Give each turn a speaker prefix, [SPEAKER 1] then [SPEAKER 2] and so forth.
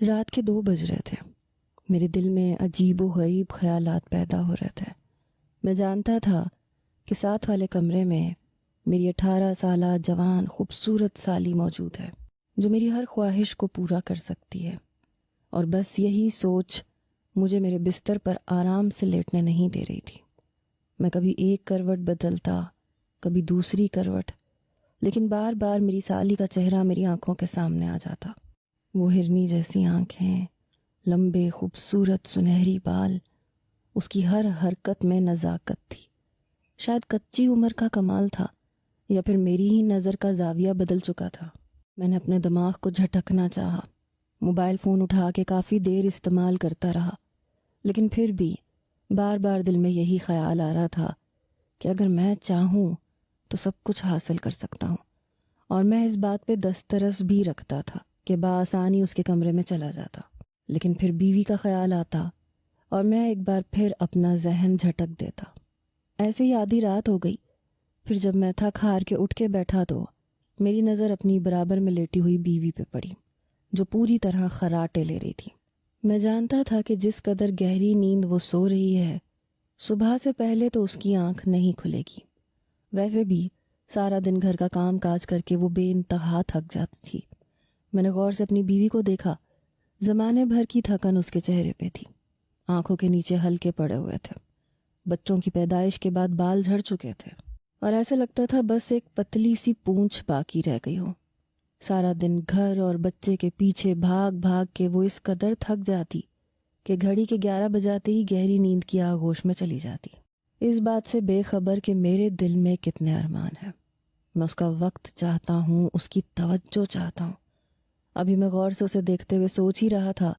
[SPEAKER 1] رات کے 2 بج رہے تھے۔ میرے دل میں عجیب و غریب خیالات پیدا ہو رہے تھے۔ میں جانتا تھا کہ ساتھ والے کمرے میں میری 18 سالہ جوان خوبصورت سالی موجود ہے، جو میری ہر خواہش کو پورا کر سکتی ہے، اور بس یہی سوچ مجھے میرے بستر پر آرام سے لیٹنے نہیں دے رہی تھی۔ میں کبھی ایک کروٹ بدلتا، کبھی دوسری کروٹ، لیکن بار بار میری سالی کا چہرہ میری آنکھوں کے سامنے آ جاتا۔ وہ ہرنی جیسی آنکھیں، لمبے خوبصورت سنہری بال، اس کی ہر حرکت میں نزاکت تھی۔ شاید کچی عمر کا کمال تھا، یا پھر میری ہی نظر کا زاویہ بدل چکا تھا۔ میں نے اپنے دماغ کو جھٹکنا چاہا، موبائل فون اٹھا کے کافی دیر استعمال کرتا رہا، لیکن پھر بھی بار بار دل میں یہی خیال آ رہا تھا کہ اگر میں چاہوں تو سب کچھ حاصل کر سکتا ہوں، اور میں اس بات پہ دسترس بھی رکھتا تھا کہ بآسانی اس کے کمرے میں چلا جاتا۔ لیکن پھر بیوی کا خیال آتا اور میں ایک بار پھر اپنا ذہن جھٹک دیتا۔ ایسے ہی آدھی رات ہو گئی۔ پھر جب میں تھک ہار کے اٹھ کے بیٹھا تو میری نظر اپنی برابر میں لیٹی ہوئی بیوی پہ پڑی، جو پوری طرح خراٹے لے رہی تھی۔ میں جانتا تھا کہ جس قدر گہری نیند وہ سو رہی ہے، صبح سے پہلے تو اس کی آنکھ نہیں کھلے گی۔ ویسے بھی سارا دن گھر کا کام کاج کر کے وہ بے انتہا تھک جاتی تھی۔ میں نے غور سے اپنی بیوی کو دیکھا۔ زمانے بھر کی تھکن اس کے چہرے پہ تھی، آنکھوں کے نیچے ہلکے پڑے ہوئے تھے، بچوں کی پیدائش کے بعد بال جھڑ چکے تھے، اور ایسا لگتا تھا بس ایک پتلی سی پونچھ باقی رہ گئی ہو۔ سارا دن گھر اور بچے کے پیچھے بھاگ بھاگ کے وہ اس قدر تھک جاتی کہ گھڑی کے 11 بجاتے ہی گہری نیند کی آغوش میں چلی جاتی، اس بات سے بے خبر کہ میرے دل میں کتنے ارمان ہیں۔ میں اس کا وقت چاہتا ہوں، اس کی توجہ چاہتا ہوں۔ ابھی میں غور سے اسے دیکھتے ہوئے سوچ ہی رہا تھا